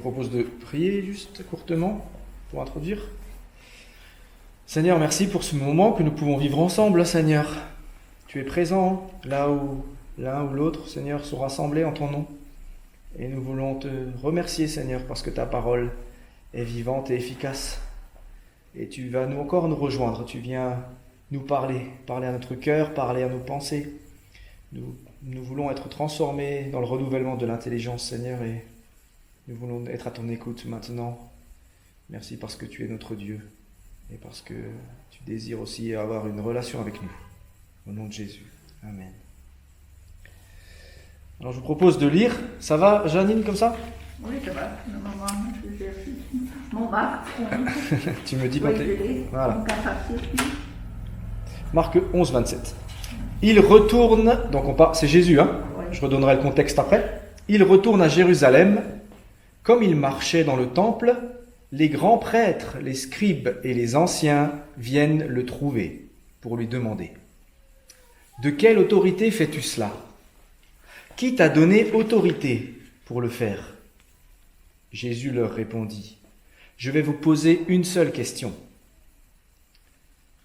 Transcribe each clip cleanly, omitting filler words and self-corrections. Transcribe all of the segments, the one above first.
propose de prier juste courtement pour introduire. Seigneur, merci pour ce moment que nous pouvons vivre ensemble, Seigneur. Tu es présent là où l'un ou l'autre, Seigneur, sont rassemblés en ton nom. Et nous voulons te remercier, Seigneur, parce que ta parole est vivante et efficace. Et tu vas encore nous rejoindre, tu viens nous parler à notre cœur, parler à nos pensées. Nous voulons être transformés dans le renouvellement de l'intelligence, Seigneur, et nous voulons être à ton écoute maintenant. Merci parce que tu es notre Dieu et parce que tu désires aussi avoir une relation avec nous. Au nom de Jésus. Amen. Alors je vous propose de lire. Ça va, Janine, comme ça? Oui, ça va. Mon Marc 11. Tu me dis quand t'es... Voilà. Voilà. Marc 11, 27. Il retourne, c'est Jésus, hein? Oui. Je redonnerai le contexte après. Il retourne à Jérusalem. Comme il marchait dans le temple, les grands prêtres, les scribes et les anciens viennent le trouver pour lui demander: de quelle autorité fais-tu cela? Qui t'a donné autorité pour le faire? Jésus leur répondit: je vais vous poser une seule question.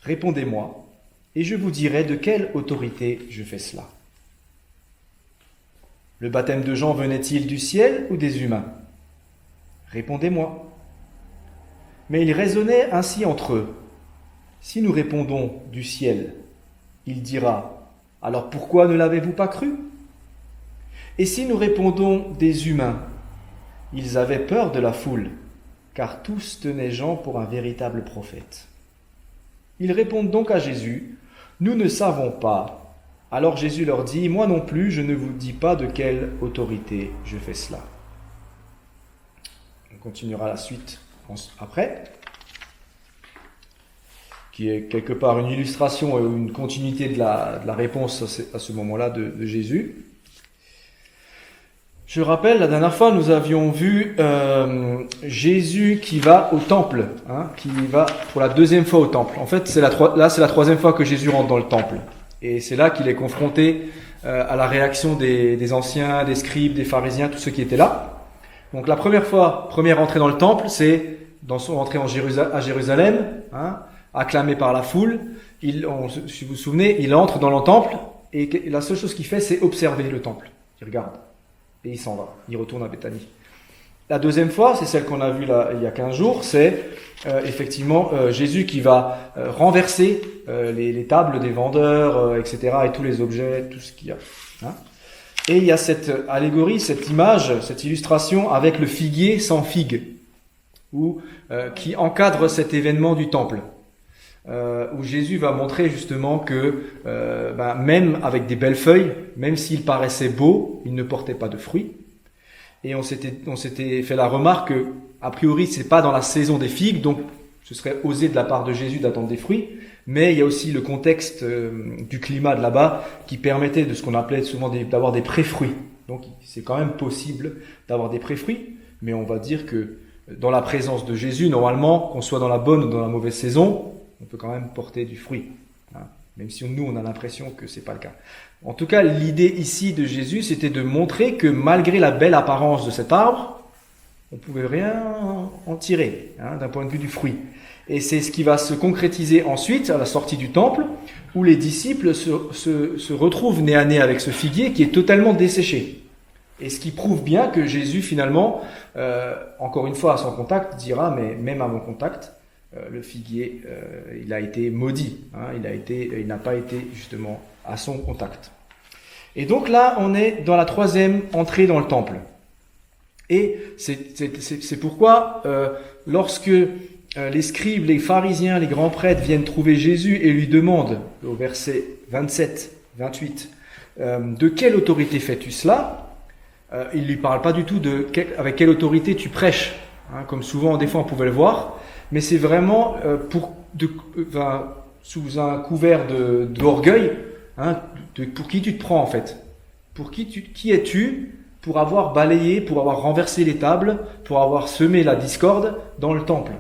Répondez-moi, et je vous dirai de quelle autorité je fais cela. Le baptême de Jean venait-il du ciel ou des humains? Répondez-moi. Mais ils raisonnaient ainsi entre eux. Si nous répondons du ciel, il dira: alors pourquoi ne l'avez-vous pas cru? Et si nous répondons des humains, ils avaient peur de la foule, car tous tenaient Jean pour un véritable prophète. Ils répondent donc à Jésus: nous ne savons pas. Alors Jésus leur dit: moi non plus, je ne vous dis pas de quelle autorité je fais cela. On continuera la suite après, qui est quelque part une illustration et une continuité de la réponse à ce moment-là de Jésus. Je rappelle, la dernière fois, nous avions vu Jésus qui va au temple, qui va pour la deuxième fois au temple. En fait, c'est la troisième fois que Jésus rentre dans le temple. Et c'est là qu'il est confronté à la réaction des anciens, des scribes, des pharisiens, tous ceux qui étaient là. Donc la première entrée dans le temple, c'est dans son entrée à Jérusalem, acclamé par la foule. Si vous vous souvenez, il entre dans le temple et la seule chose qu'il fait, c'est observer le temple. Il regarde et il s'en va. Il retourne à Béthanie. La deuxième fois, c'est celle qu'on a vue là, il y a 15 jours, c'est effectivement Jésus qui va renverser les tables des vendeurs, etc., et tous les objets, tout ce qu'il y a. Et il y a cette allégorie, cette image, cette illustration avec le figuier sans figue, qui encadre cet événement du temple, où Jésus va montrer justement que même avec des belles feuilles, même s'il paraissait beau, il ne portait pas de fruits. Et on s'était fait la remarque que, a priori, c'est pas dans la saison des figues, donc ce serait osé de la part de Jésus d'attendre des fruits. Mais il y a aussi le contexte du climat de là-bas qui permettait de ce qu'on appelait souvent d'avoir des pré-fruits. Donc c'est quand même possible d'avoir des pré-fruits, mais on va dire que dans la présence de Jésus, normalement, qu'on soit dans la bonne ou dans la mauvaise saison, on peut quand même porter du fruit. Même si nous, on a l'impression que c'est pas le cas. En tout cas, l'idée ici de Jésus, c'était de montrer que malgré la belle apparence de cet arbre, on pouvait rien en tirer, d'un point de vue du fruit. Et c'est ce qui va se concrétiser ensuite à la sortie du temple, où les disciples se retrouvent nez à nez avec ce figuier qui est totalement desséché. Et ce qui prouve bien que Jésus, finalement, encore une fois à son contact, dira, mais même à mon contact, le figuier, il a été maudit. Il n'a pas été justement à son contact. Et donc là, on est dans la troisième entrée dans le temple. Et c'est pourquoi, lorsque les scribes, les pharisiens, les grands prêtres viennent trouver Jésus et lui demandent, au verset 27, 28, de quelle autorité fais-tu cela? Il ne lui parle pas du tout avec quelle autorité tu prêches, comme souvent des fois on pouvait le voir, mais c'est vraiment sous un couvert d'orgueil, pour qui tu te prends en fait? Qui es-tu pour avoir balayé, pour avoir renversé les tables, pour avoir semé la discorde dans le temple?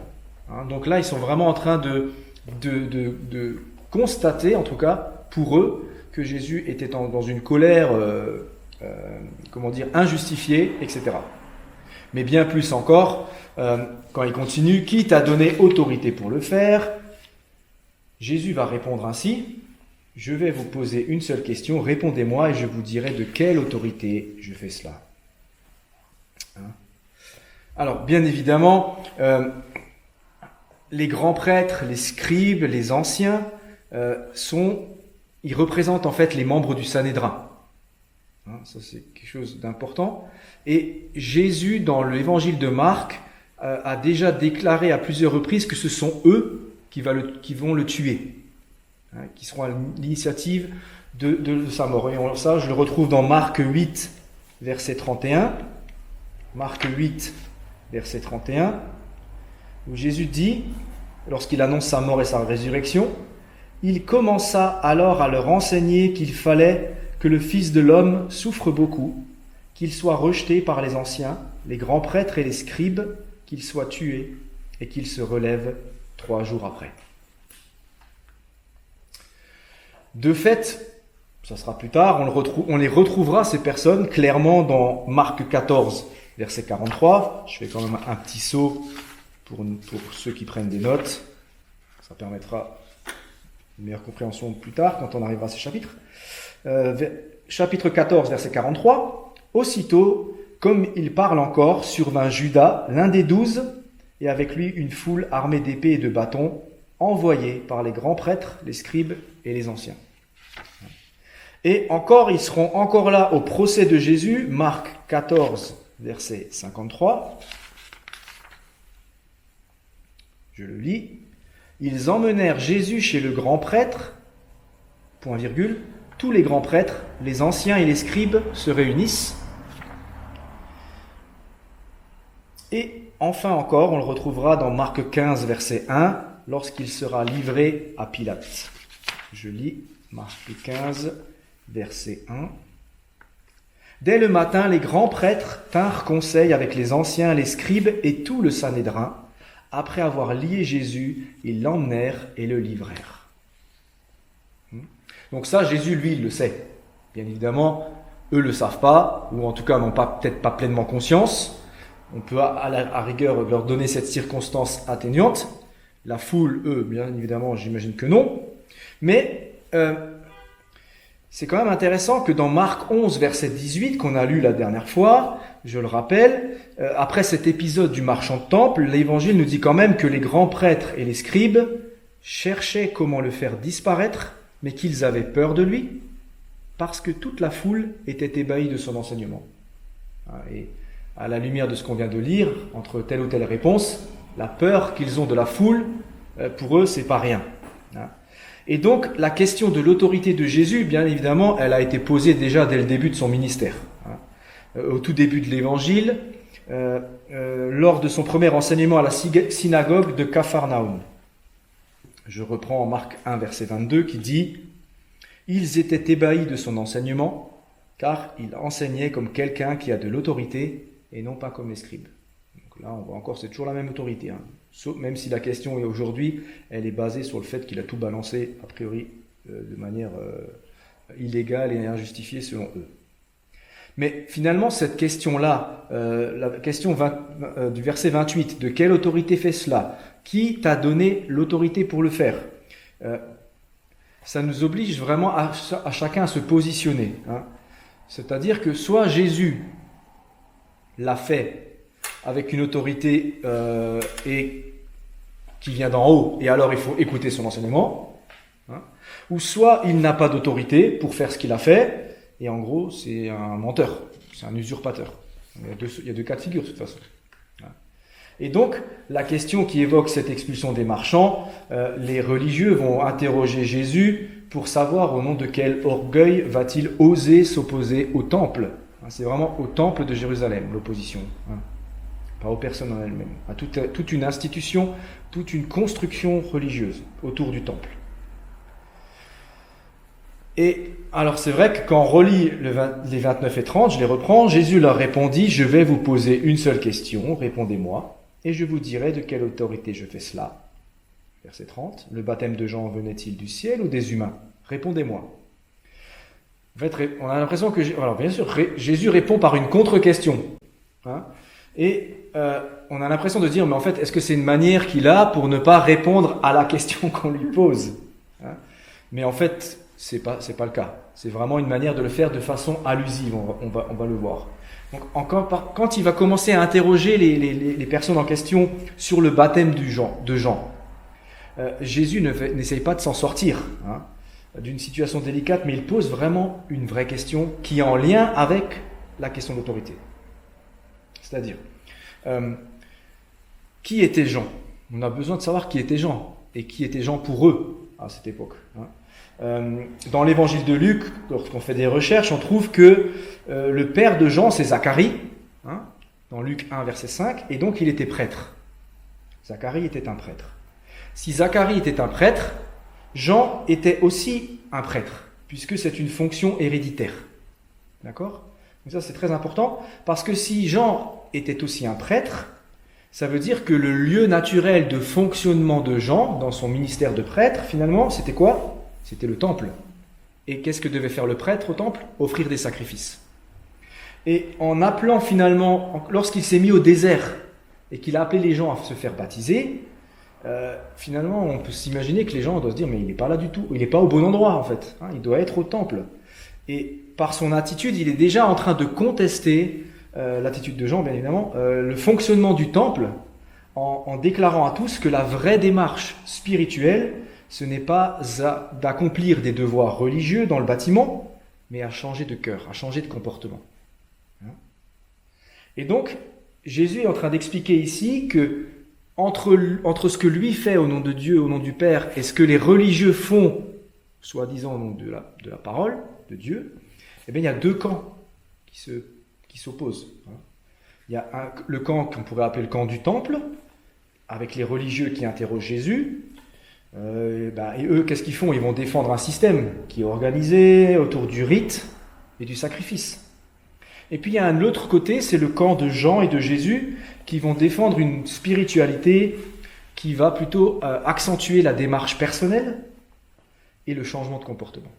Donc là, ils sont vraiment en train de constater, en tout cas pour eux, que Jésus était dans une colère, injustifiée, etc. Mais bien plus encore, quand il continue, qui t'a donné autorité pour le faire? Jésus va répondre ainsi, je vais vous poser une seule question, répondez-moi et je vous dirai de quelle autorité je fais cela. Alors, bien évidemment, les grands prêtres, les scribes, les anciens, ils représentent en fait les membres du Sanhédrin. Ça, c'est quelque chose d'important. Et Jésus, dans l'évangile de Marc, a déjà déclaré à plusieurs reprises que ce sont eux qui vont le tuer, qui seront à l'initiative de sa mort. Et ça, je le retrouve dans Marc 8, verset 31. Marc 8, verset 31, où Jésus dit, lorsqu'il annonce sa mort et sa résurrection, « Il commença alors à leur enseigner qu'il fallait que le Fils de l'homme souffre beaucoup, qu'il soit rejeté par les anciens, les grands prêtres et les scribes, qu'il soit tué et qu'il se relève 3 jours après. » De fait, ça sera plus tard, on les retrouvera ces personnes clairement dans Marc 14, verset 43. Je fais quand même un petit saut pour ceux qui prennent des notes. Ça permettra une meilleure compréhension plus tard quand on arrivera à ces chapitres. Chapitre 14, verset 43. Aussitôt, comme il parle encore, survint Judas, l'un des 12, et avec lui une foule armée d'épées et de bâtons, envoyés par les grands prêtres, les scribes et les anciens. Et encore, ils seront encore là au procès de Jésus, Marc 14, verset 53. Je le lis. Ils emmenèrent Jésus chez le grand prêtre, point virgule, tous les grands prêtres, les anciens et les scribes se réunissent. Et enfin encore, on le retrouvera dans Marc 15, verset 1, lorsqu'il sera livré à Pilate. Je lis Marc 15, verset 1. Dès le matin, les grands prêtres tinrent conseil avec les anciens, les scribes et tout le Sanhédrin. Après avoir lié Jésus, ils l'emmenèrent et le livrèrent. Donc ça, Jésus, lui, il le sait. Bien évidemment, eux ne le savent pas, ou en tout cas n'ont peut-être pas pleinement conscience. On peut à rigueur leur donner cette circonstance atténuante. La foule, eux, bien évidemment, j'imagine que non. Mais c'est quand même intéressant que dans Marc 11, verset 18, qu'on a lu la dernière fois, je le rappelle, après cet épisode du marchand de temple, l'Évangile nous dit quand même que les grands prêtres et les scribes cherchaient comment le faire disparaître, mais qu'ils avaient peur de lui, parce que toute la foule était ébahie de son enseignement. Et à la lumière de ce qu'on vient de lire, entre telle ou telle réponse, la peur qu'ils ont de la foule, pour eux, c'est pas rien. Et donc, la question de l'autorité de Jésus, bien évidemment, elle a été posée déjà dès le début de son ministère. Au tout début de l'Évangile, lors de son premier enseignement à la synagogue de Capharnaüm. Je reprends en Marc 1, verset 22, qui dit « Ils étaient ébahis de son enseignement, car il enseignait comme quelqu'un qui a de l'autorité, et non pas comme les scribes. » Donc là, on voit encore, c'est toujours la même autorité. Même si la question est aujourd'hui, elle est basée sur le fait qu'il a tout balancé, a priori, de manière illégale et injustifiée selon eux. Mais finalement, cette question-là, la question du verset 28, de quelle autorité fait cela? Qui t'a donné l'autorité pour le faire? Ça nous oblige vraiment à chacun à se positionner. C'est-à-dire que soit Jésus l'a fait avec une autorité et qui vient d'en haut, et alors il faut écouter son enseignement, ou soit il n'a pas d'autorité pour faire ce qu'il a fait, et en gros c'est un menteur, c'est un usurpateur. Il y a deux cas de figure de toute façon. Et donc la question qui évoque cette expulsion des marchands, les religieux vont interroger Jésus pour savoir au nom de quel orgueil va-t-il oser s'opposer au temple. C'est vraiment au temple de Jérusalem l'opposition. Pas aux personnes en elles-mêmes, à toute une institution, toute une construction religieuse autour du temple. Et alors c'est vrai que quand on relit les 29 et 30, je les reprends, Jésus leur répondit, je vais vous poser une seule question, répondez-moi, et je vous dirai de quelle autorité je fais cela. Verset 30, le baptême de Jean venait-il du ciel ou des humains? Répondez-moi. En fait, on a l'impression que, alors bien sûr, Jésus répond par une contre-question. Et on a l'impression de dire, mais en fait, est-ce que c'est une manière qu'il a pour ne pas répondre à la question qu'on lui pose, hein? Mais en fait, c'est pas le cas. C'est vraiment une manière de le faire de façon allusive, on va le voir. Donc, quand il va commencer à interroger les personnes en question sur le baptême de Jean, Jésus n'essaye pas de s'en sortir, hein, d'une situation délicate, mais il pose vraiment une vraie question qui est en lien avec la question d'autorité. C'est-à-dire, qui était Jean? On a besoin de savoir qui était Jean, et qui était Jean pour eux à cette époque, hein. Dans l'évangile de Luc, lorsqu'on fait des recherches, on trouve que le père de Jean, c'est Zacharie, hein, dans Luc 1, verset 5, et donc il était prêtre. Zacharie était un prêtre. Si Zacharie était un prêtre, Jean était aussi un prêtre, puisque c'est une fonction héréditaire. D'accord? Donc ça, c'est très important, parce que si Jean était aussi un prêtre, ça veut dire que le lieu naturel de fonctionnement de Jean, dans son ministère de prêtre, finalement, c'était quoi? C'était le temple. Et qu'est-ce que devait faire le prêtre au temple? Offrir des sacrifices. Et en appelant finalement, lorsqu'il s'est mis au désert, et qu'il a appelé les gens à se faire baptiser, finalement, on peut s'imaginer que les gens doivent se dire, mais il n'est pas là du tout, il n'est pas au bon endroit en fait, hein, il doit être au temple. Et par son attitude, il est déjà en train de contester, l'attitude de Jean bien évidemment, le fonctionnement du temple, en déclarant à tous que la vraie démarche spirituelle, ce n'est pas d'accomplir des devoirs religieux dans le bâtiment, mais à changer de cœur, à changer de comportement. Et donc, Jésus est en train d'expliquer ici que entre ce que lui fait au nom de Dieu, au nom du Père, et ce que les religieux font, soi-disant au nom de la parole de Dieu, eh bien, il y a deux camps qui s'opposent. Il y a le camp qu'on pourrait appeler le camp du temple, avec les religieux qui interrogent Jésus. Et eux, qu'est-ce qu'ils font? Ils vont défendre un système qui est organisé autour du rite et du sacrifice. Et puis il y a un autre côté, c'est le camp de Jean et de Jésus, qui vont défendre une spiritualité qui va plutôt accentuer la démarche personnelle et le changement de comportement.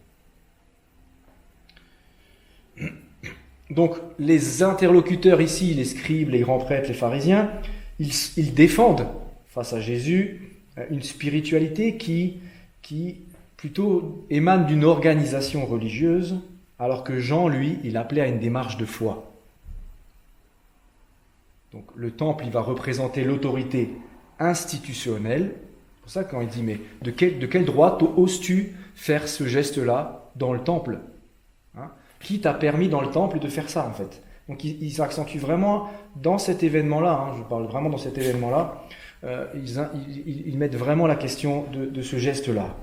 Donc les interlocuteurs ici, les scribes, les grands prêtres, les pharisiens, ils défendent face à Jésus une spiritualité qui plutôt émane d'une organisation religieuse, alors que Jean, lui, il appelait à une démarche de foi. Donc le temple, il va représenter l'autorité institutionnelle. C'est pour ça quand il dit, mais de quel droit oses-tu faire ce geste-là dans le temple, hein? Qui t'a permis dans le temple de faire ça en fait? Donc ils s'accentuent vraiment dans cet événement-là, hein, je parle vraiment dans cet événement-là, ils mettent vraiment la question de ce geste-là.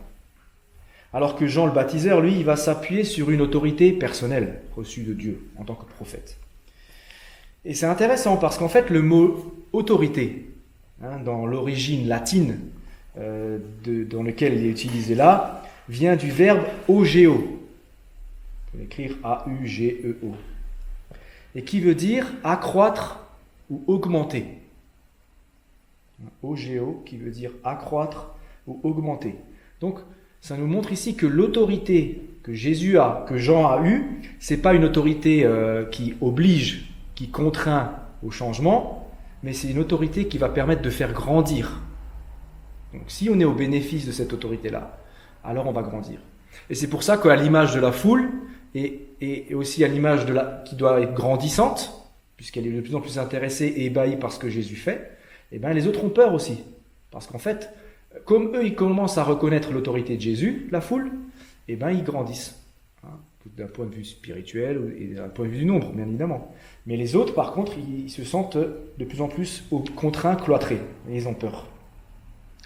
Alors que Jean le baptiseur, lui, il va s'appuyer sur une autorité personnelle reçue de Dieu en tant que prophète. Et c'est intéressant parce qu'en fait le mot autorité, hein, dans l'origine latine dans lequel il est utilisé là, vient du verbe augeo. On peut l'écrire A-U-G-E-O. Et qui veut dire accroître ou augmenter. Augeo, qui veut dire accroître ou augmenter. Donc, ça nous montre ici que l'autorité que Jésus a, que Jean a eue, c'est pas une autorité qui oblige, qui contraint au changement, mais c'est une autorité qui va permettre de faire grandir. Donc, si on est au bénéfice de cette autorité-là, alors on va grandir. Et c'est pour ça qu'à l'image de la foule, et aussi à l'image qui doit être grandissante, puisqu'elle est de plus en plus intéressée et ébahie par ce que Jésus fait, et bien les autres ont peur aussi. Parce qu'en fait, comme eux, ils commencent à reconnaître l'autorité de Jésus, la foule, et bien ils grandissent. Hein, d'un point de vue spirituel et d'un point de vue du nombre, bien évidemment. Mais les autres, par contre, ils se sentent de plus en plus contraints, cloîtrés. Et ils ont peur.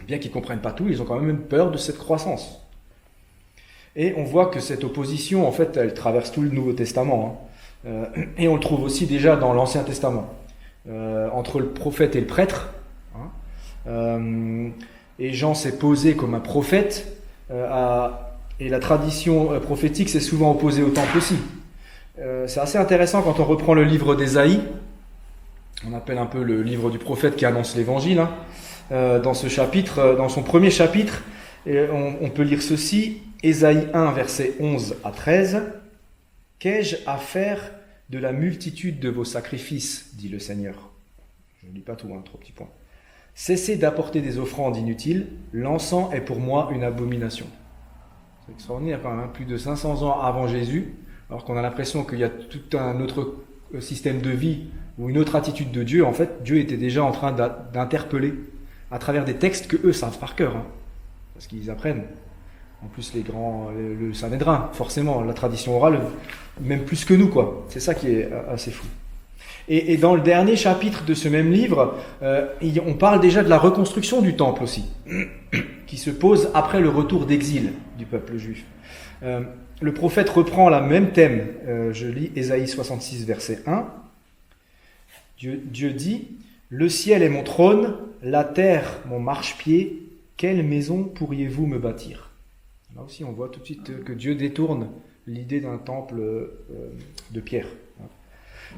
Bien qu'ils ne comprennent pas tout, ils ont quand même peur de cette croissance. Et on voit que cette opposition, en fait, elle traverse tout le Nouveau Testament. Hein. Et on le trouve aussi déjà dans l'Ancien Testament. Entre le prophète et le prêtre. Hein. Et Jean s'est posé comme un prophète. Et la tradition prophétique s'est souvent opposée au temple aussi. C'est assez intéressant quand on reprend le livre d'Ésaïe. On appelle un peu le livre du prophète qui annonce l'évangile. Hein. Dans ce chapitre, dans son premier chapitre, on peut lire ceci. Ésaïe 1, versets 11 à 13. « Qu'ai-je à faire de la multitude de vos sacrifices, dit le Seigneur. Je ne lis pas tout, 3 petits points. Cessez d'apporter des offrandes inutiles, l'encens est pour moi une abomination. C'est extraordinaire quand même, plus de 500 ans avant Jésus, alors qu'on a l'impression qu'il y a tout un autre système de vie ou une autre attitude de Dieu. En fait, Dieu était déjà en train d'interpeller à travers des textes que eux savent par cœur, parce qu'ils apprennent. En plus, le Sanhédrin, forcément, la tradition orale, même plus que nous, quoi. C'est ça qui est assez fou. Et dans le dernier chapitre de ce même livre, on parle déjà de la reconstruction du temple aussi, qui se pose après le retour d'exil du peuple juif. Le prophète reprend le même thème. Je lis Ésaïe 66, verset 1. Dieu dit « Le ciel est mon trône, la terre mon marchepied, quelle maison pourriez-vous me bâtir ?» Là aussi, on voit tout de suite que Dieu détourne l'idée d'un temple de pierre.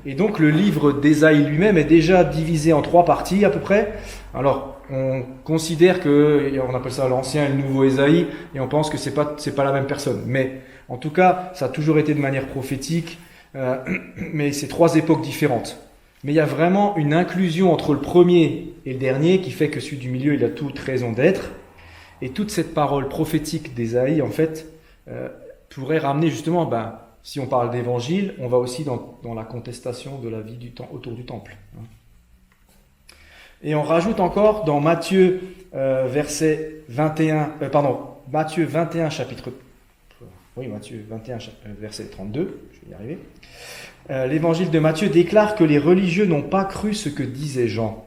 Et donc, le livre d'Ésaïe lui-même est déjà divisé en 3 parties à peu près. Alors, on considère on appelle ça l'ancien et le nouveau Ésaïe, et on pense que c'est pas la même personne. Mais, en tout cas, ça a toujours été de manière prophétique, mais c'est 3 époques différentes. Mais il y a vraiment une inclusion entre le premier et le dernier qui fait que celui du milieu, il a toute raison d'être. Et toute cette parole prophétique d'Ésaïe, en fait, pourrait ramener justement, si on parle d'évangile, on va aussi dans la contestation de la vie autour du temple. Et on rajoute encore dans Matthieu, Matthieu 21, verset 32, je vais y arriver. L'évangile de Matthieu déclare que les religieux n'ont pas cru ce que disait Jean.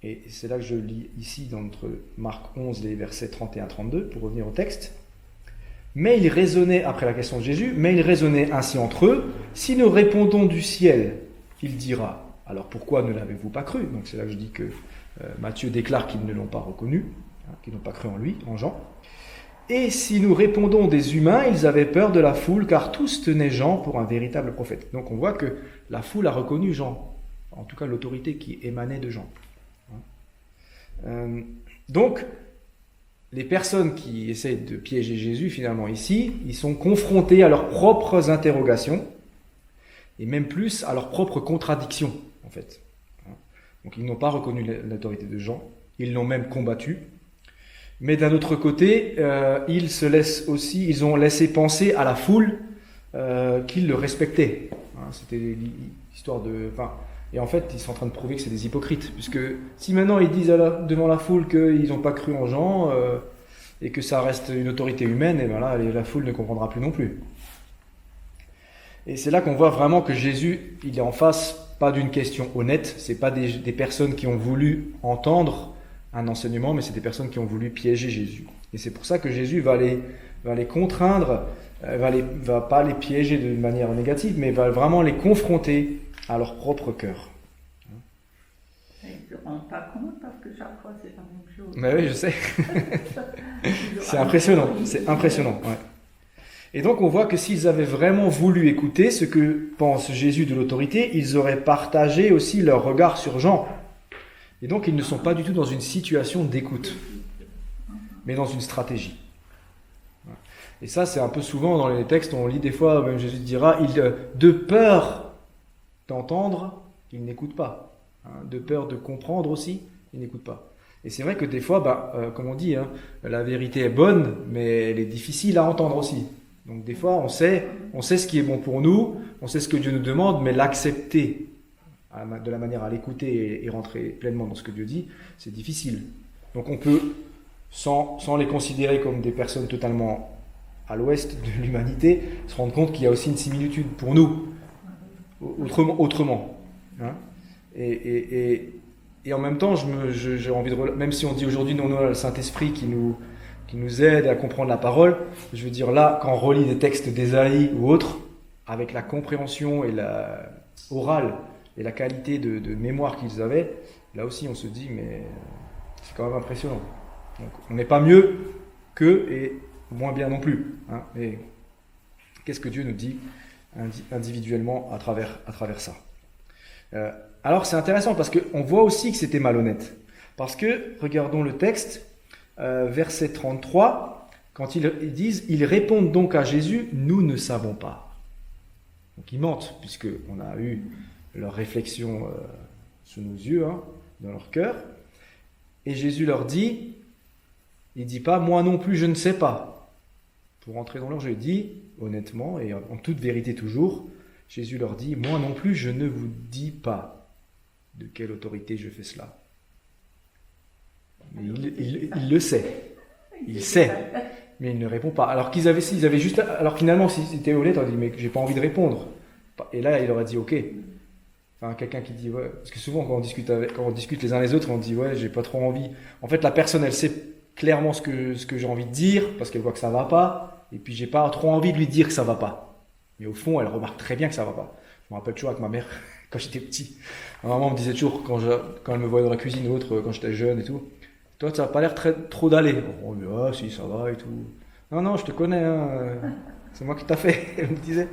Et c'est là que je lis ici, entre Marc 11, les versets 31-32, pour revenir au texte. Mais ils raisonnaient, après la question de Jésus, mais ils raisonnaient ainsi entre eux, si nous répondons du ciel, il dira, alors pourquoi ne l'avez-vous pas cru? Donc c'est là que je dis que Matthieu déclare qu'ils ne l'ont pas reconnu, qu'ils n'ont pas cru en lui, en Jean. Et si nous répondons des humains, ils avaient peur de la foule, car tous tenaient Jean pour un véritable prophète. Donc on voit que la foule a reconnu Jean, en tout cas l'autorité qui émanait de Jean. Donc, les personnes qui essaient de piéger Jésus, finalement, ici, ils sont confrontés à leurs propres interrogations, et même plus à leurs propres contradictions, en fait. Donc, ils n'ont pas reconnu l'autorité de Jean, ils l'ont même combattu, mais d'un autre côté, ils ont laissé penser à la foule qu'ils le respectaient. C'était l'histoire de... Et en fait, ils sont en train de prouver que c'est des hypocrites. Puisque si maintenant ils disent devant la foule qu'ils n'ont pas cru en Jean et que ça reste une autorité humaine, et là, la foule ne comprendra plus non plus. Et c'est là qu'on voit vraiment que Jésus, il est en face pas d'une question honnête, c'est pas des personnes qui ont voulu entendre un enseignement, mais c'est des personnes qui ont voulu piéger Jésus. Et c'est pour ça que Jésus va les contraindre, va pas les piéger de manière négative, mais va vraiment les confronter à leur propre cœur. Ils ne se rendent pas compte parce que chaque fois c'est la même chose. Mais oui, je sais. C'est impressionnant, ouais. Et donc on voit que s'ils avaient vraiment voulu écouter ce que pense Jésus de l'autorité, ils auraient partagé aussi leur regard sur Jean. Et donc ils ne sont pas du tout dans une situation d'écoute, mais dans une stratégie. Et ça, c'est un peu souvent dans les textes, on lit des fois, même Jésus dira, de peur d'entendre, ils n'écoutent pas. De peur de comprendre aussi, ils n'écoutent pas. Et c'est vrai que des fois, comme on dit, la vérité est bonne, mais elle est difficile à entendre aussi. Donc des fois, on sait ce qui est bon pour nous, on sait ce que Dieu nous demande, mais l'accepter de la manière à l'écouter et rentrer pleinement dans ce que Dieu dit, c'est difficile. Donc on peut, sans les considérer comme des personnes totalement à l'ouest de l'humanité, se rendre compte qu'il y a aussi une similitude pour nous, autrement. Et en même temps, j'ai envie de... Même si on dit aujourd'hui, non, le Saint-Esprit qui nous aide à comprendre la parole, je veux dire là, quand on relit des textes d'Ésaïe ou autres, avec la compréhension et la orale et la qualité de mémoire qu'ils avaient, là aussi on se dit, mais c'est quand même impressionnant. Donc on n'est pas mieux qu'eux et moins bien non plus. Mais qu'est-ce que Dieu nous dit individuellement à travers ça? Alors c'est intéressant parce qu'on voit aussi que c'était malhonnête. Parce que, regardons le texte, verset 33, quand ils disent « Ils répondent donc à Jésus, nous ne savons pas ». Donc ils mentent, puisqu'on a eu leur réflexion sous nos yeux, hein, dans leur cœur. Et Jésus leur dit, il ne dit pas « moi non plus je ne sais pas ». Pour entrer dans leur jeu, il dit honnêtement et en toute vérité toujours, Jésus leur dit « moi non plus je ne vous dis pas de quelle autorité je fais cela ». Mais il le sait, il sait, mais il ne répond pas. Alors qu'ils avaient juste, alors finalement si c'était honnête, on dit mais j'ai pas envie de répondre. Et là il aurait dit ok. Enfin quelqu'un qui dit ouais, parce que souvent quand on discute les uns les autres, on dit ouais j'ai pas trop envie. En fait la personne elle sait clairement ce que j'ai envie de dire parce qu'elle voit que ça va pas, et puis j'ai pas trop envie de lui dire que ça va pas. Mais au fond elle remarque très bien que ça va pas. Je me rappelle toujours avec ma mère quand j'étais petit. Ma maman me disait toujours quand elle me voyait dans la cuisine ou autre quand j'étais jeune et tout. Toi, ça n'a pas l'air trop d'aller. On me dit, ah si, ça va et tout. Non, je te connais, hein. C'est moi qui t'a fait, elle me disait.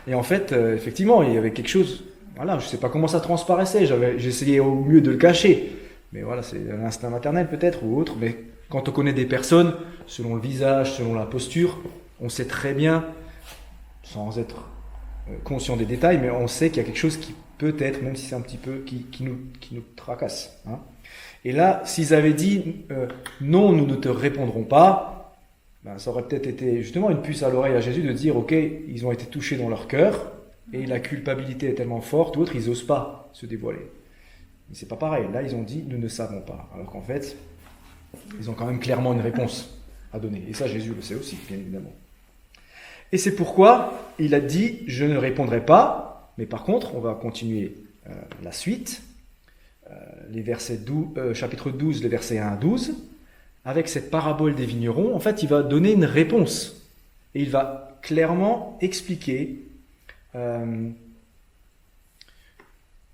Et en fait, effectivement, il y avait quelque chose, voilà, je ne sais pas comment ça transparaissait, j'essayais au mieux de le cacher. Mais voilà, c'est un instinct maternel peut-être ou autre. Mais quand on connaît des personnes, selon le visage, selon la posture, on sait très bien, sans être conscient des détails, mais on sait qu'il y a quelque chose qui peut être, même si c'est un petit peu, qui nous tracasse, hein. Et là, s'ils avaient dit non, nous ne te répondrons pas, ben, ça aurait peut-être été justement une puce à l'oreille à Jésus de dire ok, ils ont été touchés dans leur cœur et la culpabilité est tellement forte, d'autres ils n'osent pas se dévoiler. Mais c'est pas pareil. Là, ils ont dit nous ne savons pas, alors qu'en fait, ils ont quand même clairement une réponse à donner. Et ça, Jésus le sait aussi, bien évidemment. Et c'est pourquoi il a dit je ne répondrai pas, mais par contre, on va continuer la suite. Les versets chapitre 12, les versets 1 à 12, avec cette parabole des vignerons, en fait, il va donner une réponse. Et il va clairement expliquer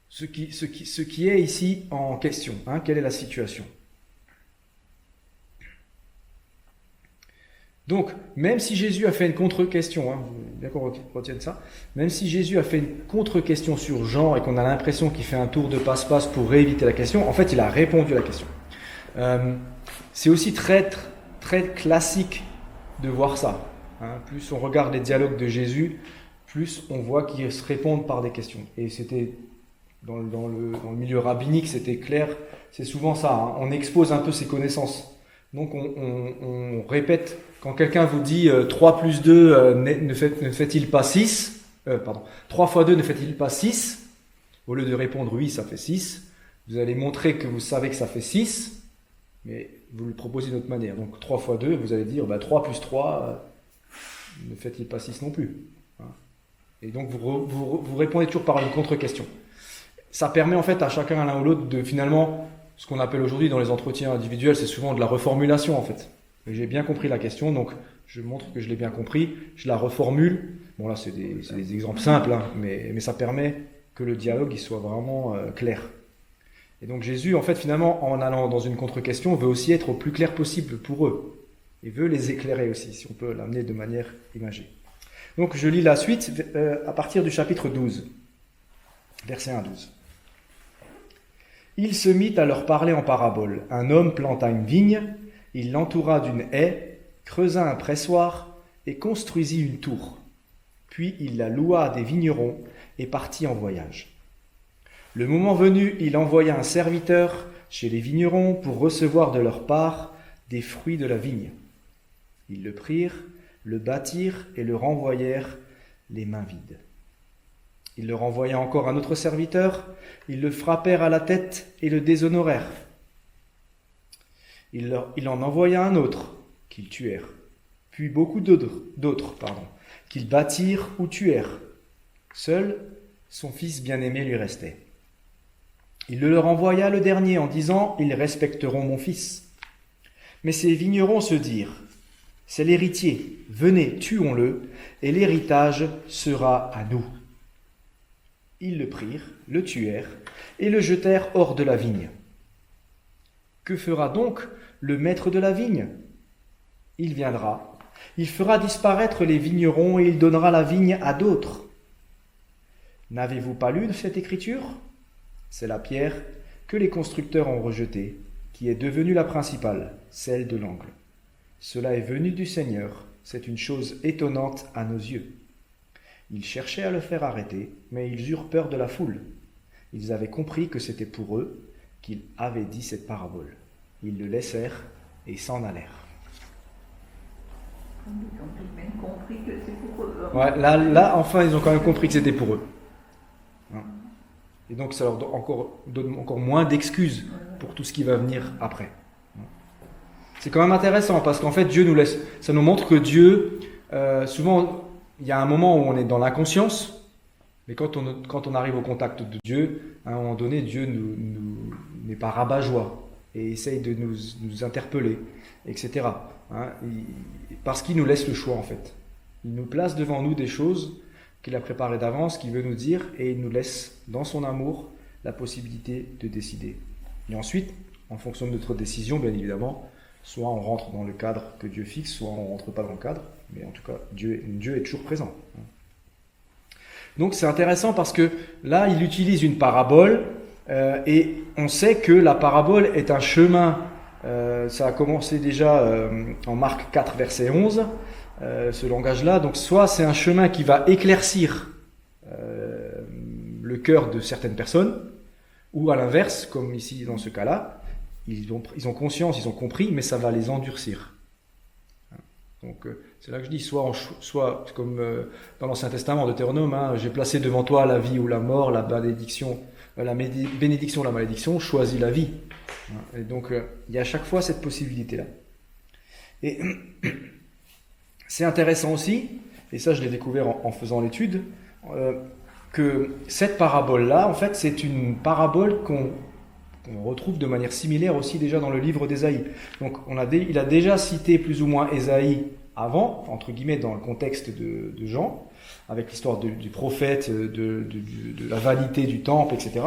ce qui est ici en question, hein, quelle est la situation. Donc, même si Jésus a fait une contre-question, hein, bien qu'on retienne ça, même si Jésus a fait une contre-question sur Jean et qu'on a l'impression qu'il fait un tour de passe-passe pour rééviter la question, en fait, il a répondu à la question. C'est aussi très, très classique de voir ça. Hein. Plus on regarde les dialogues de Jésus, plus on voit qu'ils se répondent par des questions. Et c'était, dans le milieu rabbinique, c'était clair, c'est souvent ça, hein. On expose un peu ses connaissances. Donc on répète, quand quelqu'un vous dit 3 plus 2 ne fait-il pas 6 3 fois 2 ne fait-il pas 6 Au lieu de répondre oui, ça fait 6, vous allez montrer que vous savez que ça fait 6, mais vous le proposez d'une autre manière. Donc 3 fois 2, vous allez dire 3 plus 3 ne fait-il pas 6 non plus, hein. Et donc vous répondez toujours par une contre-question. Ça permet en fait à chacun l'un ou l'autre de finalement, ce qu'on appelle aujourd'hui dans les entretiens individuels, c'est souvent de la reformulation en fait. J'ai bien compris la question, donc je montre que je l'ai bien compris, je la reformule. Bon là c'est des exemples simples, hein, mais ça permet que le dialogue il soit vraiment clair. Et donc Jésus en fait finalement en allant dans une contre-question veut aussi être au plus clair possible pour eux. Et veut les éclairer aussi, si on peut l'amener de manière imagée. Donc je lis la suite à partir du chapitre 12, verset 1 à 12. Il se mit à leur parler en parabole. Un homme planta une vigne, il l'entoura d'une haie, creusa un pressoir et construisit une tour. Puis il la loua à des vignerons et partit en voyage. Le moment venu, il envoya un serviteur chez les vignerons pour recevoir de leur part des fruits de la vigne. Ils le prirent, le battirent et le renvoyèrent les mains vides. Il leur envoya encore un autre serviteur, ils le frappèrent à la tête et le déshonorèrent. Il en envoya un autre, qu'ils tuèrent, puis beaucoup d'autres, qu'ils battirent ou tuèrent. Seul son fils bien-aimé lui restait. Il le leur envoya le dernier en disant « Ils respecteront mon fils ». Mais ces vignerons se dirent « C'est l'héritier, venez, tuons-le, et l'héritage sera à nous ». Ils le prirent, le tuèrent, et le jetèrent hors de la vigne. Que fera donc le maître de la vigne ? Il viendra, il fera disparaître les vignerons et il donnera la vigne à d'autres. N'avez-vous pas lu de cette écriture ? C'est la pierre que les constructeurs ont rejetée, qui est devenue la principale, celle de l'angle. Cela est venu du Seigneur, c'est une chose étonnante à nos yeux. Ils cherchaient à le faire arrêter, mais ils eurent peur de la foule, Ils avaient compris que c'était pour eux qu'il avait dit cette parabole. Ils le laissèrent et s'en allèrent. Ils ont tout de même compris que c'est pour eux. Ouais, là, enfin, ils ont quand même compris que c'était pour eux. Hein. Et donc, ça leur donne encore moins d'excuses pour tout ce qui va venir après. C'est quand même intéressant parce qu'en fait, Dieu nous laisse. Ça nous montre que Dieu, souvent, il y a un moment où on est dans l'inconscience, mais quand on arrive au contact de Dieu, à un moment donné, Dieu n'est pas rabat-joie et essaye de nous interpeller, etc. Hein, parce qu'il nous laisse le choix en fait. Il nous place devant nous des choses qu'il a préparées d'avance, qu'il veut nous dire, et il nous laisse dans son amour la possibilité de décider. Et ensuite, en fonction de notre décision, bien évidemment, soit on rentre dans le cadre que Dieu fixe, soit on ne rentre pas dans le cadre, mais en tout cas, Dieu est toujours présent. Donc c'est intéressant parce que là, il utilise une parabole, et on sait que la parabole est un chemin. Ça a commencé déjà en Marc 4, verset 11, ce langage-là. Donc soit c'est un chemin qui va éclaircir le cœur de certaines personnes, ou à l'inverse, comme ici dans ce cas-là, ils ont conscience, ils ont compris, mais ça va les endurcir. Donc c'est là que je dis, soit comme dans l'Ancien Testament, Deutéronome, hein, j'ai placé devant toi la vie ou la mort, la bénédiction, la malédiction, choisis la vie. Et donc il y a à chaque fois cette possibilité-là. Et c'est intéressant aussi, et ça je l'ai découvert en faisant l'étude, que cette parabole-là, en fait, c'est une parabole qu'on retrouve de manière similaire aussi déjà dans le livre d'Ésaïe. Donc il a déjà cité plus ou moins Ésaïe avant, entre guillemets, dans le contexte de Jean, avec l'histoire du prophète, de la vanité du temple, etc.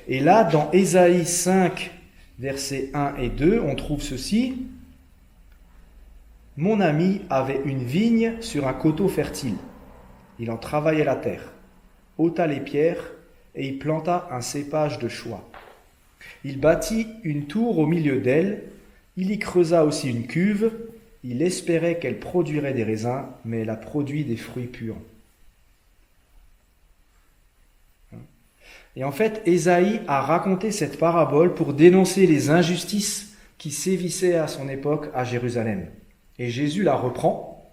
Et là, dans Ésaïe 5, versets 1 et 2, on trouve ceci. « Mon ami avait une vigne sur un coteau fertile. Il en travaillait la terre, ôta les pierres et y planta un cépage de choix. Il bâtit une tour au milieu d'elle, il y creusa aussi une cuve, il espérait qu'elle produirait des raisins, mais elle a produit des fruits purs. » Et en fait, Ésaïe a raconté cette parabole pour dénoncer les injustices qui sévissaient à son époque à Jérusalem. Et Jésus la reprend,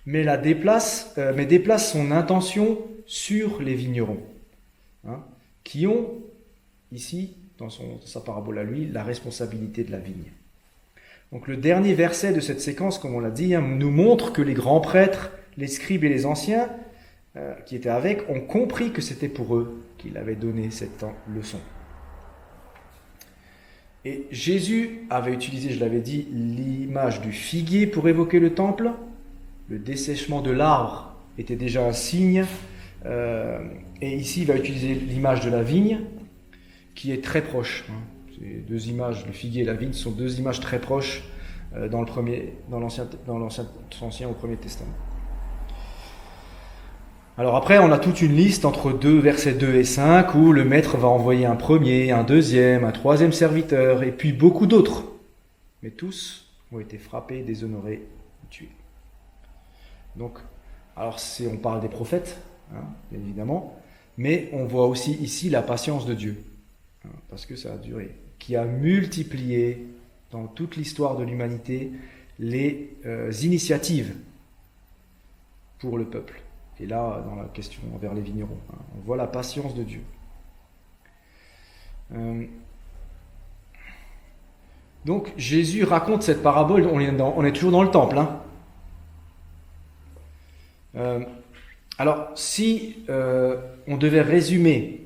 mais déplace son intention sur les vignerons, hein, qui ont, ici, dans sa parabole à lui, la responsabilité de la vigne. Donc le dernier verset de cette séquence, comme on l'a dit, hein, nous montre que les grands prêtres, les scribes et les anciens qui étaient avec ont compris que c'était pour eux qu'il avait donné cette leçon. Et Jésus avait utilisé, je l'avais dit, l'image du figuier pour évoquer le temple. Le dessèchement de l'arbre était déjà un signe. Et ici, il va utiliser l'image de la vigne, qui est très proche. Ces deux images, le figuier et la vigne, sont deux images très proches dans l'Ancien au Premier Testament. Alors après, on a toute une liste entre versets 2 et 5, où le maître va envoyer un premier, un deuxième, un troisième serviteur, et puis beaucoup d'autres. Mais tous ont été frappés, déshonorés, tués. Donc, alors on parle des prophètes, hein, bien évidemment, mais on voit aussi ici la patience de Dieu, hein, parce que ça a duré, qui a multiplié dans toute l'histoire de l'humanité les initiatives pour le peuple. Et là, dans la question envers les vignerons, hein, on voit la patience de Dieu. Donc Jésus raconte cette parabole, on est toujours dans le temple. Hein. Alors, si on devait résumer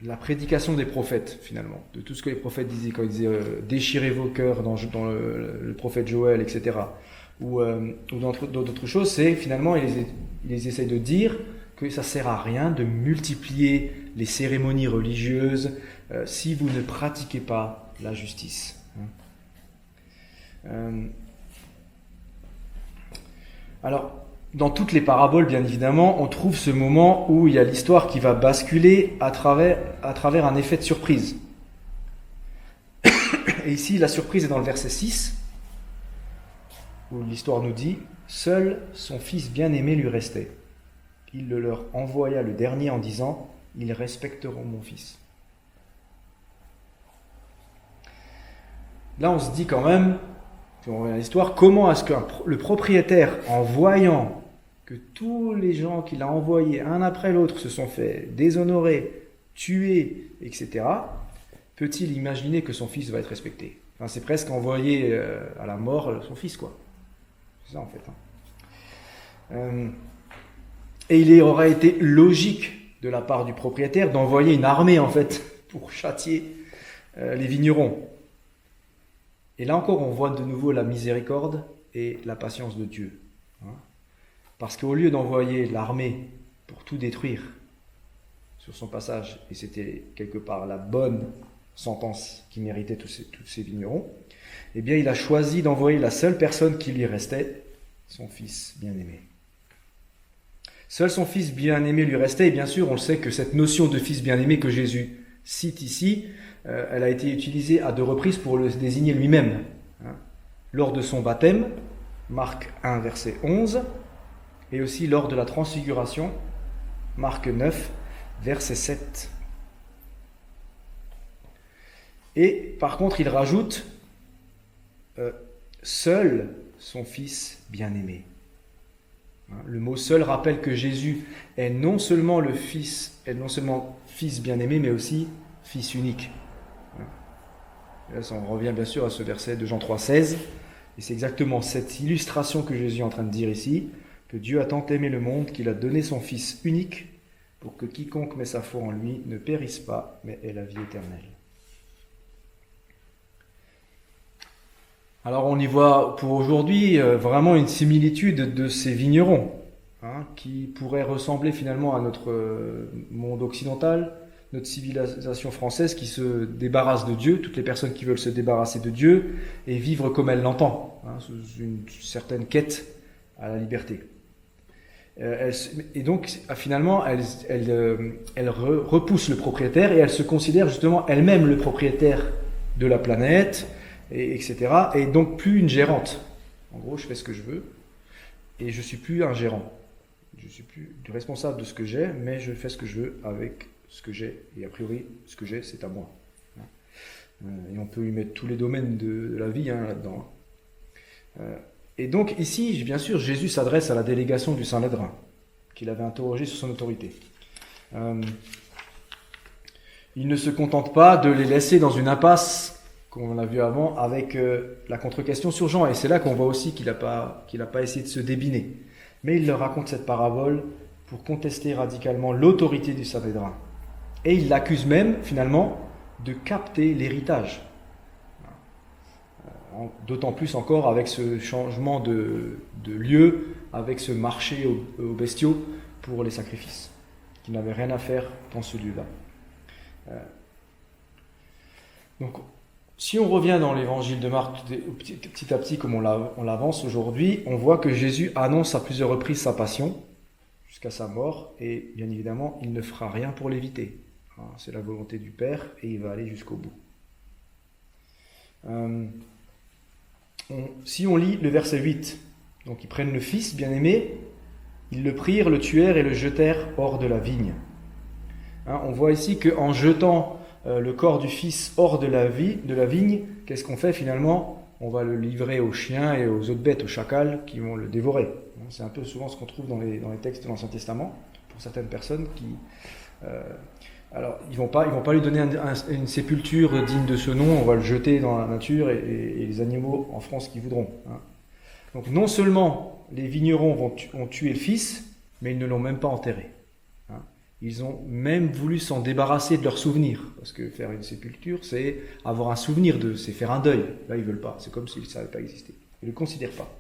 la prédication des prophètes, finalement, de tout ce que les prophètes disaient, quand ils disaient déchirez vos cœurs dans le prophète Joël, etc., ou d'autres choses, c'est finalement, ils essayent de dire que ça ne sert à rien de multiplier les cérémonies religieuses si vous ne pratiquez pas la justice. Alors, dans toutes les paraboles, bien évidemment, on trouve ce moment où il y a l'histoire qui va basculer à travers un effet de surprise. Et ici, la surprise est dans le verset 6, où l'histoire nous dit « Seul son fils bien-aimé lui restait. Il le leur envoya le dernier en disant ils respecteront mon fils. Là, on se dit quand même, si on revient à l'histoire, comment est-ce que le propriétaire, en voyant que tous les gens qu'il a envoyés, un après l'autre, se sont fait déshonorer, tuer, etc., peut-il imaginer que son fils va être respecté? Enfin, c'est presque envoyer à la mort son fils, quoi. C'est ça, en fait. Et il aurait été logique de la part du propriétaire d'envoyer une armée, en fait, pour châtier les vignerons. Et là encore, on voit de nouveau la miséricorde et la patience de Dieu. Parce qu'au lieu d'envoyer l'armée pour tout détruire sur son passage, et c'était quelque part la bonne sentence qui méritait tous ces vignerons, eh bien il a choisi d'envoyer la seule personne qui lui restait, son fils bien-aimé. Seul son fils bien-aimé lui restait, et bien sûr, on le sait que cette notion de fils bien-aimé que Jésus cite ici, elle a été utilisée à 2 reprises pour le désigner lui-même. Lors de son baptême, Marc 1, verset 11, et aussi lors de la transfiguration, Marc 9, verset 7. Et par contre, il rajoute seul son fils bien-aimé. Le mot seul rappelle que Jésus est non seulement fils bien-aimé, mais aussi fils unique. Et là, on revient bien sûr à ce verset de Jean 3, 16. Et c'est exactement cette illustration que Jésus est en train de dire ici, que Dieu a tant aimé le monde qu'il a donné son Fils unique pour que quiconque met sa foi en lui ne périsse pas, mais ait la vie éternelle. Alors on y voit pour aujourd'hui vraiment une similitude de ces vignerons, qui pourraient ressembler finalement à notre monde occidental, notre civilisation française qui se débarrasse de Dieu, toutes les personnes qui veulent se débarrasser de Dieu et vivre comme elle l'entend, sous une certaine quête à la liberté. Et donc finalement elle repousse le propriétaire et elle se considère justement elle-même le propriétaire de la planète, etc. Et donc plus une gérante. En gros, je fais ce que je veux et je suis plus un gérant. Je suis plus responsable de ce que j'ai, mais je fais ce que je veux avec ce que j'ai. Et a priori, ce que j'ai, c'est à moi. Et on peut y mettre tous les domaines de la vie là-dedans. Et donc ici, bien sûr, Jésus s'adresse à la délégation du Saint-Lédrin, qu'il avait interrogé sur son autorité. Il ne se contente pas de les laisser dans une impasse, comme on l'a vu avant, avec la contre-question sur Jean. Et c'est là qu'on voit aussi qu'il n'a pas essayé de se débiner. Mais il leur raconte cette parabole pour contester radicalement l'autorité du Saint-Lédrin. Et il l'accuse même, finalement, de capter l'héritage. D'autant plus encore avec ce changement de lieu, avec ce marché aux bestiaux pour les sacrifices, qui n'avait rien à faire dans ce lieu-là. Donc, si on revient dans l'évangile de Marc, petit à petit, comme on l'avance aujourd'hui, on voit que Jésus annonce à plusieurs reprises sa passion, jusqu'à sa mort, et bien évidemment, il ne fera rien pour l'éviter. C'est la volonté du Père, et il va aller jusqu'au bout. Si on lit le verset 8, donc ils prennent le fils bien-aimé, ils le prirent, le tuèrent et le jetèrent hors de la vigne. On voit ici qu'en jetant le corps du fils hors de la vigne, qu'est-ce qu'on fait finalement? On va le livrer aux chiens et aux autres bêtes, aux chacals, qui vont le dévorer. C'est un peu souvent ce qu'on trouve dans les textes de l'Ancien Testament, pour certaines personnes qui... Alors, ils vont pas lui donner une sépulture digne de ce nom, on va le jeter dans la nature et les animaux en feront ce qu'ils voudront. Donc non seulement les vignerons ont tué le fils, mais ils ne l'ont même pas enterré. Ils ont même voulu s'en débarrasser de leurs souvenirs, parce que faire une sépulture, c'est avoir un souvenir c'est faire un deuil. Là, ils veulent pas, c'est comme s'ils ne savaient pas exister. Ils ne le considèrent pas.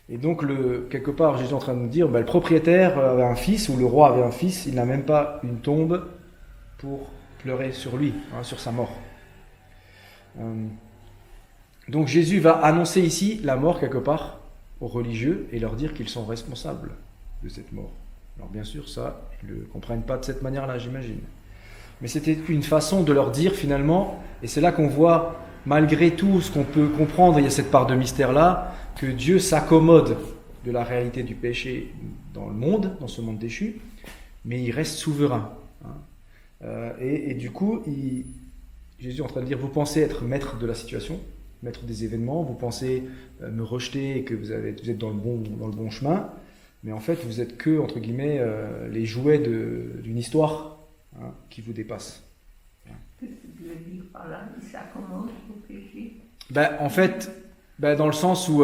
Et donc, quelque part, Jésus est en train de nous dire, le propriétaire avait un fils, ou le roi avait un fils, il n'a même pas une tombe pour pleurer sur lui, sur sa mort. Donc Jésus va annoncer ici la mort, quelque part, aux religieux, et leur dire qu'ils sont responsables de cette mort. Alors bien sûr, ça, ils ne le comprennent pas de cette manière-là, j'imagine. Mais c'était une façon de leur dire, finalement, et c'est là qu'on voit, malgré tout ce qu'on peut comprendre, il y a cette part de mystère-là, que Dieu s'accommode de la réalité du péché dans le monde, dans ce monde déchu, mais il reste souverain. Hein. Et du coup, Jésus est en train de dire, vous pensez être maître de la situation, maître des événements, vous pensez me rejeter et que vous êtes dans le bon chemin, mais en fait, vous êtes que, entre guillemets, les jouets d'une histoire, hein, qui vous dépasse. Qu'est-ce que tu veux dire par là? Il s'accommode au péché? En fait, dans le sens où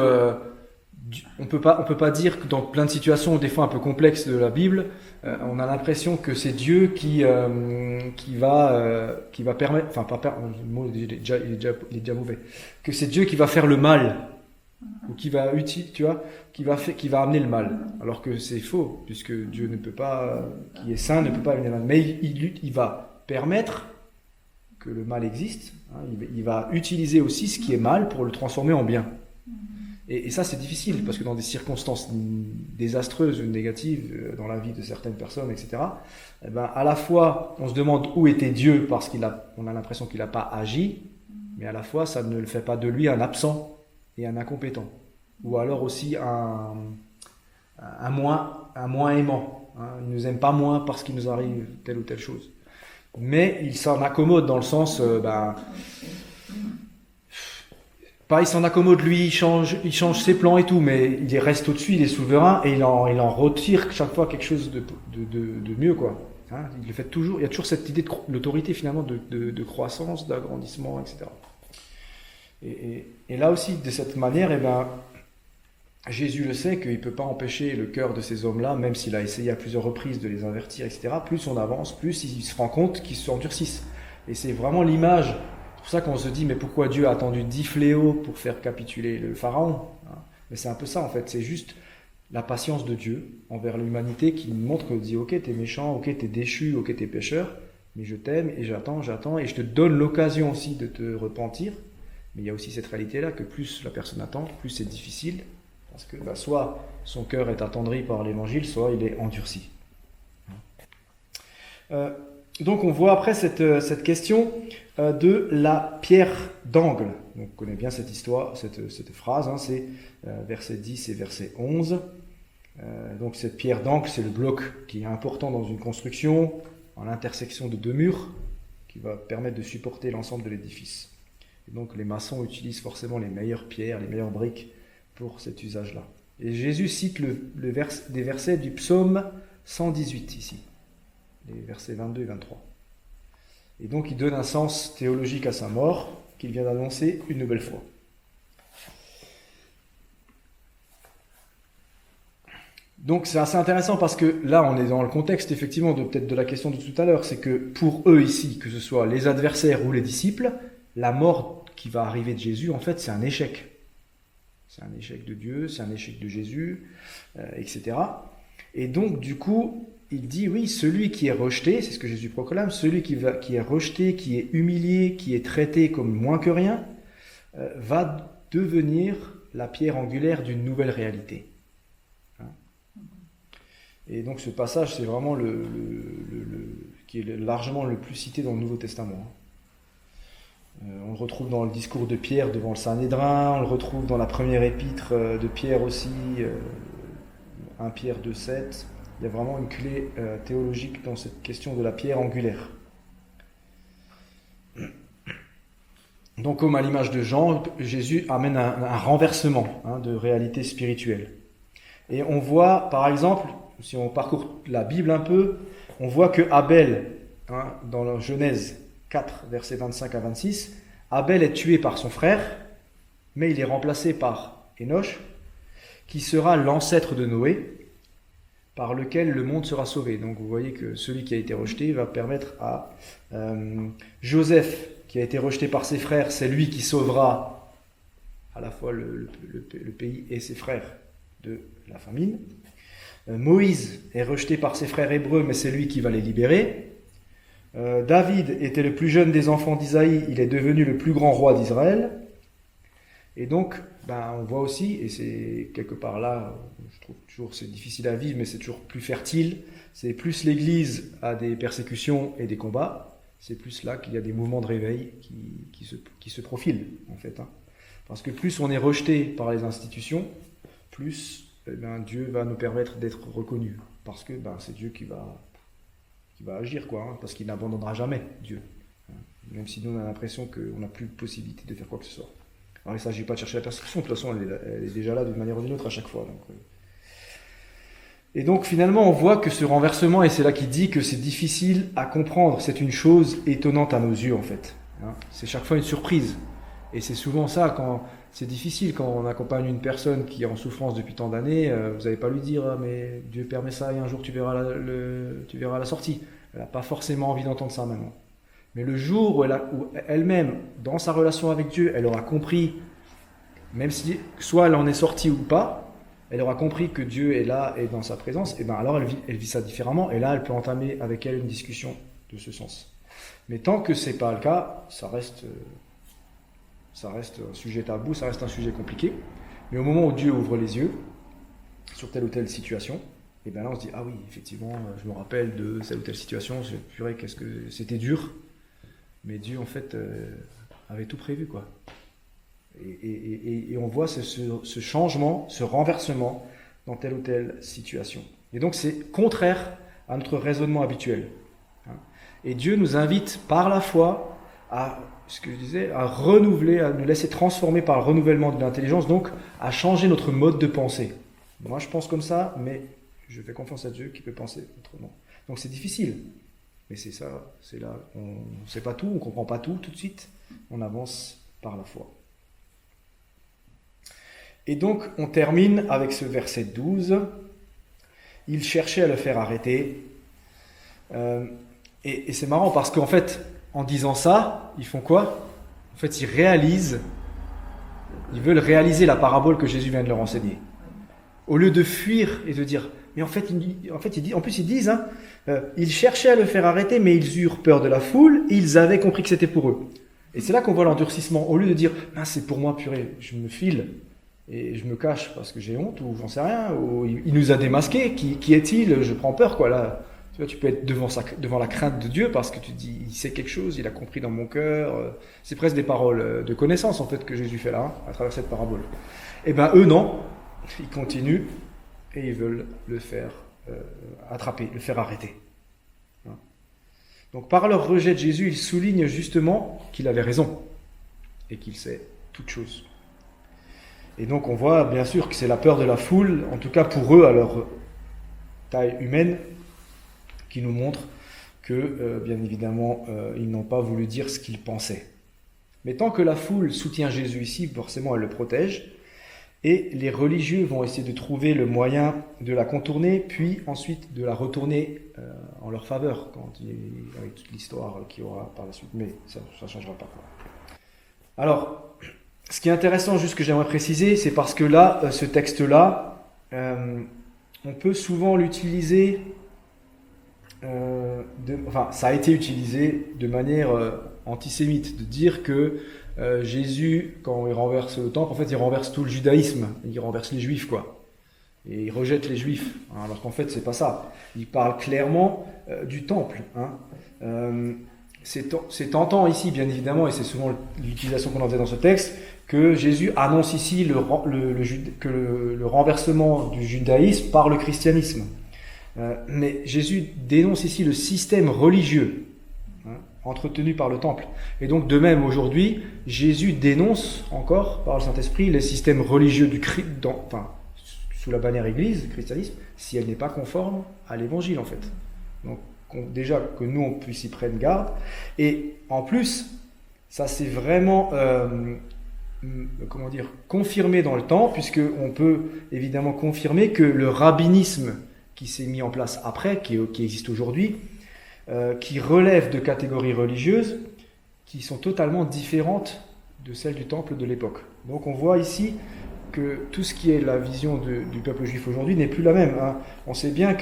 on peut pas dire que dans plein de situations, des fois un peu complexes de la Bible, on a l'impression que c'est Dieu qui va permettre, enfin pas permettre, le mot il est déjà mauvais, que c'est Dieu qui va faire le mal ou qui va qui va amener le mal, alors que c'est faux, puisque Dieu ne peut pas, qui est saint, ne peut pas amener le mal, mais il va permettre que le mal existe, hein, il va utiliser aussi ce qui est mal pour le transformer en bien. Et ça, c'est difficile, parce que dans des circonstances désastreuses ou négatives dans la vie de certaines personnes, etc., à la fois, on se demande où était Dieu parce on a l'impression qu'il n'a pas agi, mais à la fois, ça ne le fait pas de lui un absent et un incompétent. Ou alors aussi un moins aimant. Hein. Il ne nous aime pas moins parce qu'il nous arrive telle ou telle chose. Mais il s'en accommode dans le sens... Pas, il s'en accommode, lui, il change ses plans et tout, mais il reste au-dessus, il est souverain et il en retire chaque fois quelque chose de mieux, quoi. Hein, il le fait toujours. Il y a toujours cette idée de l'autorité finalement de croissance, d'agrandissement, etc. Et là aussi, de cette manière, Jésus le sait qu'il ne peut pas empêcher le cœur de ces hommes-là, même s'il a essayé à plusieurs reprises de les avertir, etc. Plus on avance, plus il se rend compte qu'ils s'endurcissent. Et c'est vraiment l'image. C'est pour ça qu'on se dit, mais pourquoi Dieu a attendu 10 fléaux pour faire capituler le pharaon? Mais c'est un peu ça en fait, c'est juste la patience de Dieu envers l'humanité qui nous montre qu'il dit, ok, t'es méchant, ok, t'es déchu, ok, t'es pécheur, mais je t'aime et j'attends, et je te donne l'occasion aussi de te repentir. Mais il y a aussi cette réalité-là que plus la personne attend, plus c'est difficile, parce que soit son cœur est attendri par l'évangile, soit il est endurci. Donc on voit après cette question de la pierre d'angle. Donc, on connaît bien cette histoire, cette phrase, hein, c'est verset 10 et verset 11. Donc cette pierre d'angle, c'est le bloc qui est important dans une construction, en l'intersection de deux murs, qui va permettre de supporter l'ensemble de l'édifice. Et donc les maçons utilisent forcément les meilleures pierres, les meilleures briques pour cet usage-là. Et Jésus cite des versets du psaume 118 ici, les versets 22 et 23. Et donc il donne un sens théologique à sa mort, qu'il vient d'annoncer une nouvelle fois. Donc c'est assez intéressant parce que là on est dans le contexte effectivement peut-être de la question de tout à l'heure, c'est que pour eux ici, que ce soit les adversaires ou les disciples, la mort qui va arriver de Jésus, en fait c'est un échec. C'est un échec de Dieu, c'est un échec de Jésus, etc. Et donc du coup, il dit oui, celui qui est rejeté, c'est ce que Jésus proclame, celui qui est rejeté, qui est humilié, qui est traité comme moins que rien, va devenir la pierre angulaire d'une nouvelle réalité. Et donc ce passage, c'est vraiment qui est largement le plus cité dans le Nouveau Testament. On le retrouve dans le discours de Pierre devant le Sanhédrin, on le retrouve dans la première épître de Pierre aussi, 1 Pierre 2,7. Il y a vraiment une clé théologique dans cette question de la pierre angulaire. Donc comme à l'image de Jean, Jésus amène un renversement de réalité spirituelle. Et on voit par exemple, si on parcourt la Bible un peu, on voit que Abel, dans la Genèse 4, versets 25 à 26, Abel est tué par son frère, mais il est remplacé par Enoch, qui sera l'ancêtre de Noé, par lequel le monde sera sauvé. Donc vous voyez que celui qui a été rejeté va permettre à Joseph, qui a été rejeté par ses frères, c'est lui qui sauvera à la fois le pays et ses frères de la famine. Moïse est rejeté par ses frères hébreux, mais c'est lui qui va les libérer. David était le plus jeune des enfants d'Isaïe, il est devenu le plus grand roi d'Israël. Et donc, on voit aussi, et c'est quelque part là, je trouve toujours c'est difficile à vivre, mais c'est toujours plus fertile, c'est plus l'Église a des persécutions et des combats, c'est plus là qu'il y a des mouvements de réveil qui se profilent, en fait. Parce que plus on est rejeté par les institutions, plus Dieu va nous permettre d'être reconnus, parce que c'est Dieu qui va qui va agir, quoi, hein, parce qu'il n'abandonnera jamais Dieu. Même si nous, on a l'impression qu'on n'a plus de possibilité de faire quoi que ce soit. Alors, il ne s'agit pas de chercher la perfection, de toute façon, elle est déjà là d'une manière ou d'une autre à chaque fois. Et donc, finalement, on voit que ce renversement, et c'est là qu'il dit que c'est difficile à comprendre, c'est une chose étonnante à nos yeux, en fait. Hein, c'est chaque fois une surprise. Et c'est souvent ça, quand c'est difficile, quand on accompagne une personne qui est en souffrance depuis tant d'années, vous n'allez pas lui dire ah, mais Dieu permet ça et un jour tu verras la sortie. Elle n'a pas forcément envie d'entendre ça maintenant. Mais le jour où elle-même, dans sa relation avec Dieu, elle aura compris, même si soit elle en est sortie ou pas, elle aura compris que Dieu est là et dans sa présence, et bien alors elle vit ça différemment, et là elle peut entamer avec elle une discussion de ce sens. Mais tant que c'est pas le cas, ça reste un sujet tabou, ça reste un sujet compliqué. Mais au moment où Dieu ouvre les yeux sur telle ou telle situation, et bien là on se dit ah oui, effectivement, je me rappelle de telle ou telle situation, purée, qu'est-ce que c'était dur, mais Dieu en fait avait tout prévu, quoi. Et on voit ce changement, ce renversement dans telle ou telle situation. Et donc c'est contraire à notre raisonnement habituel. Et Dieu nous invite par la foi à, ce que je disais, à renouveler, à nous laisser transformer par le renouvellement de l'intelligence, donc à changer notre mode de pensée. Moi je pense comme ça, mais je fais confiance à Dieu qui peut penser autrement. Donc c'est difficile, mais c'est ça, c'est là, on ne sait pas tout, on ne comprend pas tout de suite, on avance par la foi. Et donc, on termine avec ce verset 12. Il cherchait à le faire arrêter. Et c'est marrant parce qu'en fait, en disant ça, ils font quoi? En fait, ils veulent réaliser la parabole que Jésus vient de leur enseigner. Au lieu de fuir et de dire, mais en plus ils disent, ils cherchaient à le faire arrêter, mais ils eurent peur de la foule, et ils avaient compris que c'était pour eux. Et c'est là qu'on voit l'endurcissement. Au lieu de dire, c'est pour moi, purée, je me file. Et je me cache parce que j'ai honte, ou j'en sais rien, ou il nous a démasqués, qui est-il? Je prends peur, quoi, là. Tu vois, tu peux être devant la crainte de Dieu parce que tu te dis, il sait quelque chose, il a compris dans mon cœur. C'est presque des paroles de connaissance, en fait, que Jésus fait là, à travers cette parabole. Et ben, eux, non. Ils continuent et ils veulent le faire attraper, le faire arrêter. Donc, par leur rejet de Jésus, ils soulignent justement qu'il avait raison et qu'il sait toutes choses. Et donc on voit bien sûr que c'est la peur de la foule, en tout cas pour eux à leur taille humaine, qui nous montre que bien évidemment ils n'ont pas voulu dire ce qu'ils pensaient. Mais tant que la foule soutient Jésus ici, forcément elle le protège, et les religieux vont essayer de trouver le moyen de la contourner, puis ensuite de la retourner en leur faveur, avec toute l'histoire qu'il y aura par la suite, mais ça ne changera pas. Alors, ce qui est intéressant, juste que j'aimerais préciser, c'est parce que là, ce texte-là, on peut souvent l'utiliser, ça a été utilisé de manière antisémite, de dire que Jésus, quand il renverse le temple, en fait, il renverse tout le judaïsme, il renverse les juifs, quoi. Et il rejette les juifs, alors qu'en fait, c'est pas ça. Il parle clairement du temple, C'est tentant ici, bien évidemment, et c'est souvent l'utilisation qu'on en fait dans ce texte, que Jésus annonce ici le renversement du judaïsme par le christianisme. Mais Jésus dénonce ici le système religieux entretenu par le temple. Et donc de même aujourd'hui, Jésus dénonce encore par le Saint-Esprit les systèmes religieux sous la bannière Église, christianisme, si elle n'est pas conforme à l'Évangile en fait. Donc déjà que nous on puisse y prendre garde. Et en plus, ça c'est vraiment confirmé dans le temps, puisque on peut évidemment confirmer que le rabbinisme qui s'est mis en place après, qui existe aujourd'hui, qui relève de catégories religieuses qui sont totalement différentes de celles du temple de l'époque. Donc on voit ici que tout ce qui est la vision du peuple juif aujourd'hui n'est plus la même. On sait bien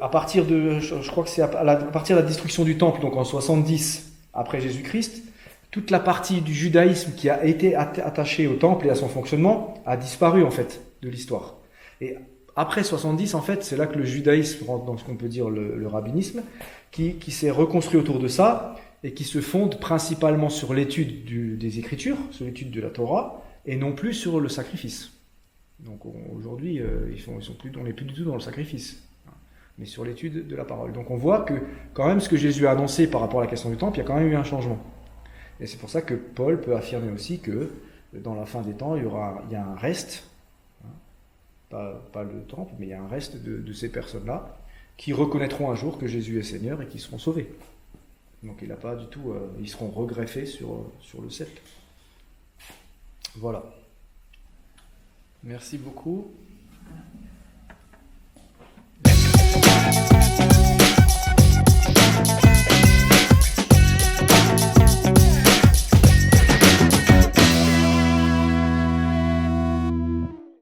à partir de, je crois que c'est à partir de la destruction du temple, donc en 70 après Jésus-Christ, toute la partie du judaïsme qui a été attachée au temple et à son fonctionnement a disparu en fait de l'histoire. Et après 70, en fait, c'est là que le judaïsme rentre dans ce qu'on peut dire le rabbinisme, qui s'est reconstruit autour de ça et qui se fonde principalement sur l'étude des Écritures, sur l'étude de la Torah, et non plus sur le sacrifice. Donc aujourd'hui, on n'est plus du tout dans le sacrifice. mais sur l'étude de la parole. Donc on voit que quand même ce que Jésus a annoncé par rapport à la question du temple, il y a quand même eu un changement. Et c'est pour ça que Paul peut affirmer aussi que dans la fin des temps, il y a un reste, hein, pas le temple, mais il y a un reste de ces personnes-là qui reconnaîtront un jour que Jésus est Seigneur et qui seront sauvés. Donc il n'a pas du tout, ils seront regreffés sur le sceptre. Voilà. Merci beaucoup.